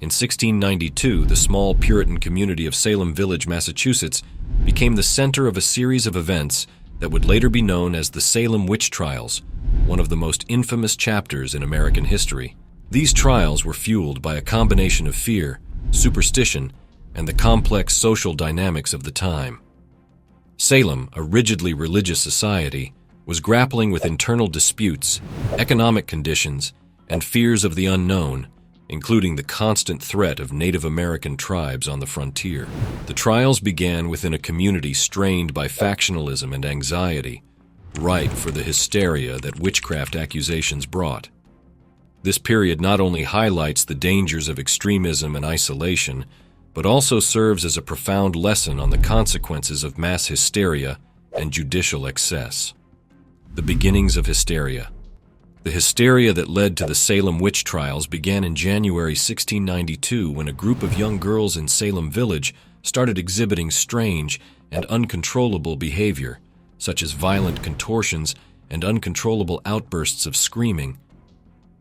In 1692, the small Puritan community of Salem Village, Massachusetts, became the center of a series of events that would later be known as the Salem Witch Trials, one of the most infamous chapters in American history. These trials were fueled by a combination of fear, superstition, and the complex social dynamics of the time. Salem, a rigidly religious society, was grappling with internal disputes, economic conditions, and fears of the unknown, including the constant threat of Native American tribes on the frontier. The trials began within a community strained by factionalism and anxiety, ripe for the hysteria that witchcraft accusations brought. This period not only highlights the dangers of extremism and isolation, but also serves as a profound lesson on the consequences of mass hysteria and judicial excess. The beginnings of hysteria. The hysteria that led to the Salem Witch Trials began in January 1692 when a group of young girls in Salem Village started exhibiting strange and uncontrollable behavior, such as violent contortions and uncontrollable outbursts of screaming.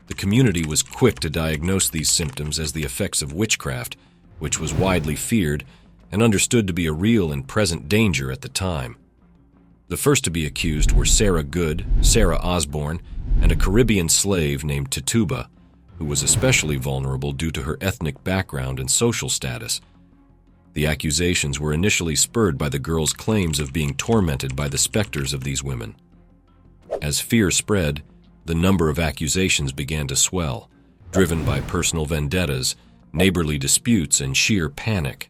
The community was quick to diagnose these symptoms as the effects of witchcraft, which was widely feared and understood to be a real and present danger at the time. The first to be accused were Sarah Good, Sarah Osborne, and a Caribbean slave named Tituba, who was especially vulnerable due to her ethnic background and social status. The accusations were initially spurred by the girls' claims of being tormented by the specters of these women. As fear spread, the number of accusations began to swell, driven by personal vendettas, neighborly disputes, and sheer panic.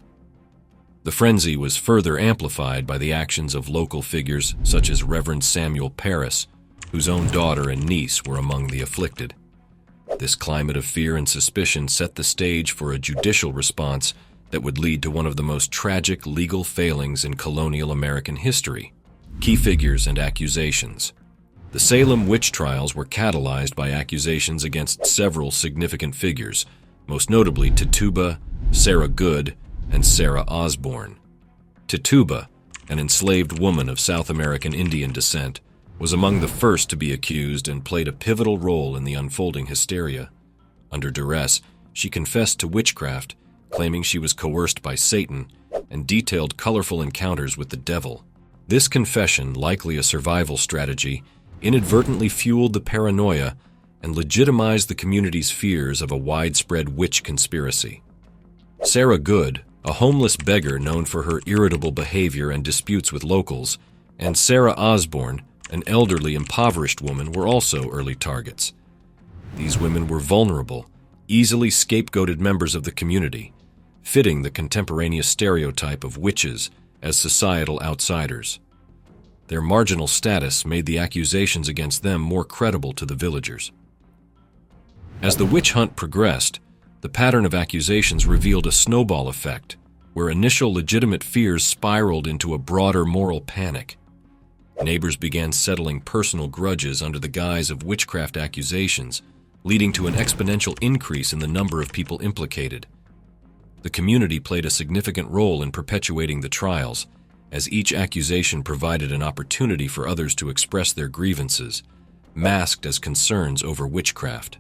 The frenzy was further amplified by the actions of local figures such as Reverend Samuel Parris, whose own daughter and niece were among the afflicted. This climate of fear and suspicion set the stage for a judicial response that would lead to one of the most tragic legal failings in colonial American history. Key figures and accusations. The Salem Witch Trials were catalyzed by accusations against several significant figures, most notably Tituba, Sarah Good, and Sarah Osborne. Tituba, an enslaved woman of South American Indian descent, was among the first to be accused and played a pivotal role in the unfolding hysteria. Under duress, she confessed to witchcraft, claiming she was coerced by Satan, and detailed colorful encounters with the devil. This confession, likely a survival strategy, inadvertently fueled the paranoia and legitimized the community's fears of a widespread witch conspiracy. Sarah Good, a homeless beggar known for her irritable behavior and disputes with locals, and Sarah Osborne, an elderly, impoverished woman, were also early targets. These women were vulnerable, easily scapegoated members of the community, fitting the contemporaneous stereotype of witches as societal outsiders. Their marginal status made the accusations against them more credible to the villagers. As the witch hunt progressed, the pattern of accusations revealed a snowball effect, where initial legitimate fears spiraled into a broader moral panic. Neighbors began settling personal grudges under the guise of witchcraft accusations, leading to an exponential increase in the number of people implicated. The community played a significant role in perpetuating the trials, as each accusation provided an opportunity for others to express their grievances, masked as concerns over witchcraft.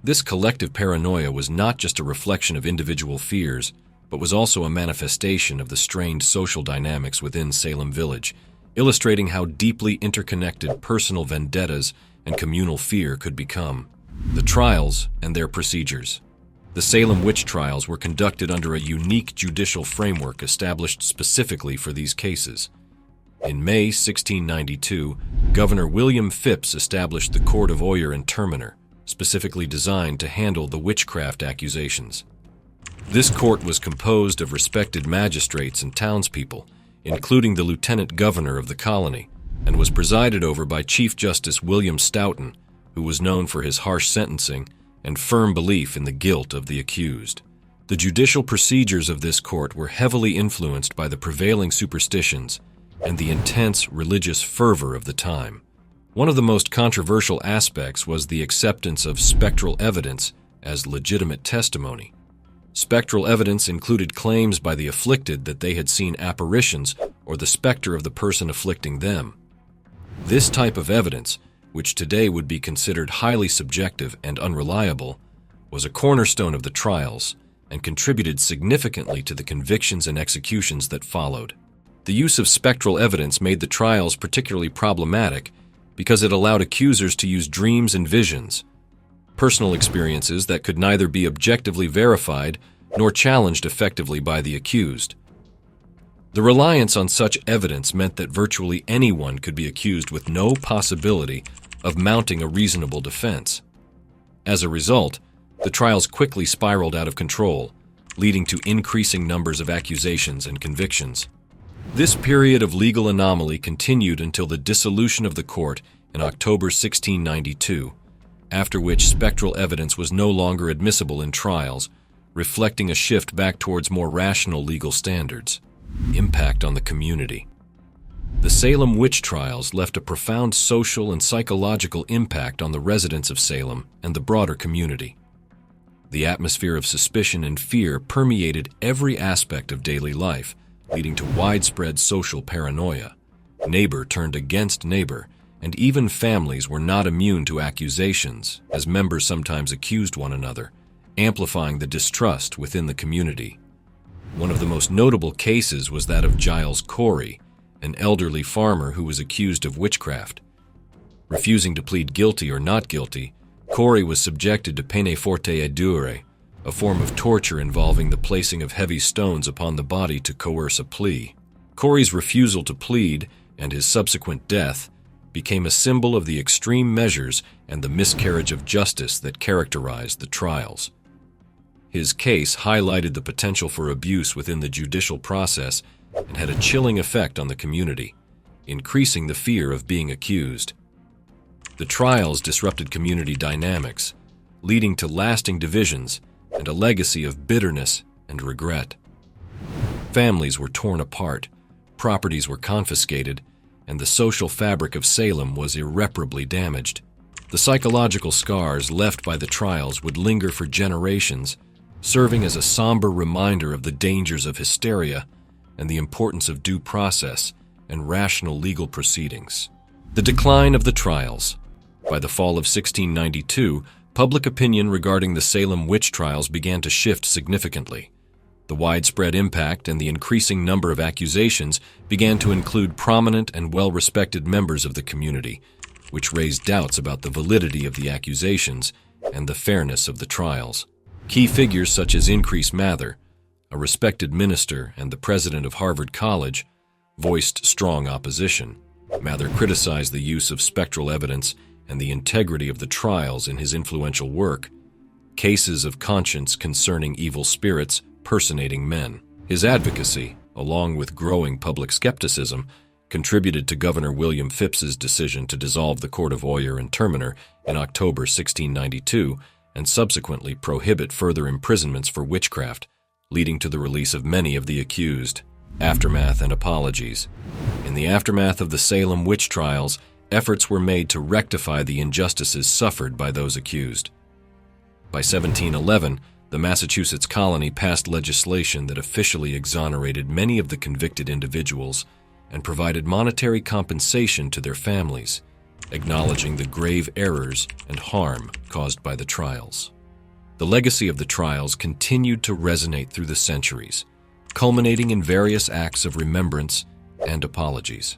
This collective paranoia was not just a reflection of individual fears, but was also a manifestation of the strained social dynamics within Salem Village, illustrating how deeply interconnected personal vendettas and communal fear could become. The trials and their procedures. The Salem Witch Trials were conducted under a unique judicial framework established specifically for these cases. In May 1692, Governor William Phips established the Court of Oyer and Terminer, specifically designed to handle the witchcraft accusations. This court was composed of respected magistrates and townspeople, including the lieutenant governor of the colony, and was presided over by Chief Justice William Stoughton, who was known for his harsh sentencing and firm belief in the guilt of the accused. The judicial procedures of this court were heavily influenced by the prevailing superstitions and the intense religious fervor of the time. One of the most controversial aspects was the acceptance of spectral evidence as legitimate testimony. Spectral evidence included claims by the afflicted that they had seen apparitions or the specter of the person afflicting them. This type of evidence, which today would be considered highly subjective and unreliable, was a cornerstone of the trials and contributed significantly to the convictions and executions that followed. The use of spectral evidence made the trials particularly problematic because it allowed accusers to use dreams and visions, personal experiences that could neither be objectively verified nor challenged effectively by the accused. The reliance on such evidence meant that virtually anyone could be accused with no possibility of mounting a reasonable defense. As a result, the trials quickly spiraled out of control, leading to increasing numbers of accusations and convictions. This period of legal anomaly continued until the dissolution of the court in October 1692, after which spectral evidence was no longer admissible in trials, reflecting a shift back towards more rational legal standards. Impact on the community. The Salem Witch Trials left a profound social and psychological impact on the residents of Salem and the broader community. The atmosphere of suspicion and fear permeated every aspect of daily life, leading to widespread social paranoia. Neighbor turned against neighbor, and even families were not immune to accusations, as members sometimes accused one another, amplifying the distrust within the community. One of the most notable cases was that of Giles Corey, an elderly farmer who was accused of witchcraft. Refusing to plead guilty or not guilty, Corey was subjected to pene forte e dure, a form of torture involving the placing of heavy stones upon the body to coerce a plea. Corey's refusal to plead and his subsequent death became a symbol of the extreme measures and the miscarriage of justice that characterized the trials. His case highlighted the potential for abuse within the judicial process and had a chilling effect on the community, increasing the fear of being accused. The trials disrupted community dynamics, leading to lasting divisions and a legacy of bitterness and regret. Families were torn apart, properties were confiscated, and the social fabric of Salem was irreparably damaged. The psychological scars left by the trials would linger for generations, serving as a somber reminder of the dangers of hysteria and the importance of due process and rational legal proceedings. The decline of the trials. By the fall of 1692, public opinion regarding the Salem witch trials began to shift significantly. The widespread impact and the increasing number of accusations began to include prominent and well-respected members of the community, which raised doubts about the validity of the accusations and the fairness of the trials. Key figures such as Increase Mather, a respected minister and the president of Harvard College, voiced strong opposition. Mather criticized the use of spectral evidence and the integrity of the trials in his influential work, Cases of Conscience Concerning Evil Spirits Personating Men. His advocacy, along with growing public skepticism, contributed to Governor William Phipps's decision to dissolve the Court of Oyer and Terminer in October 1692 and subsequently prohibit further imprisonments for witchcraft, leading to the release of many of the accused. Aftermath and apologies. In the aftermath of the Salem witch trials, efforts were made to rectify the injustices suffered by those accused. By 1711, the Massachusetts colony passed legislation that officially exonerated many of the convicted individuals and provided monetary compensation to their families, acknowledging the grave errors and harm caused by the trials. The legacy of the trials continued to resonate through the centuries, culminating in various acts of remembrance and apologies.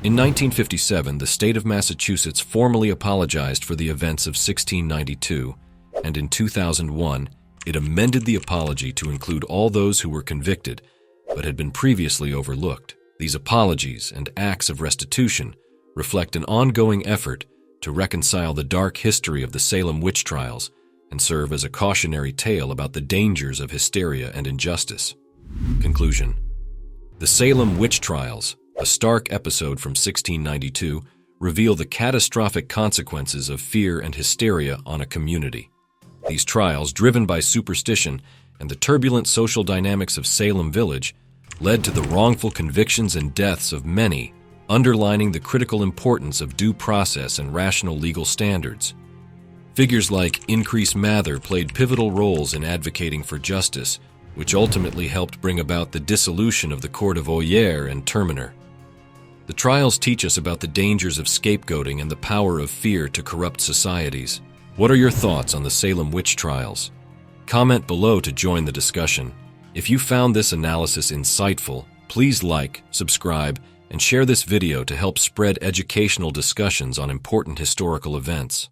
In 1957, the state of Massachusetts formally apologized for the events of 1692, and in 2001, it amended the apology to include all those who were convicted but had been previously overlooked. These apologies and acts of restitution reflect an ongoing effort to reconcile the dark history of the Salem witch trials and serve as a cautionary tale about the dangers of hysteria and injustice. Conclusion. The Salem witch trials, a stark episode from 1692, reveal the catastrophic consequences of fear and hysteria on a community. These trials, driven by superstition and the turbulent social dynamics of Salem Village, led to the wrongful convictions and deaths of many, underlining the critical importance of due process and rational legal standards. Figures like Increase Mather played pivotal roles in advocating for justice, which ultimately helped bring about the dissolution of the Court of Oyer and Terminer. The trials teach us about the dangers of scapegoating and the power of fear to corrupt societies. What are your thoughts on the Salem witch trials? Comment below to join the discussion. If you found this analysis insightful, please like, subscribe, and share this video to help spread educational discussions on important historical events.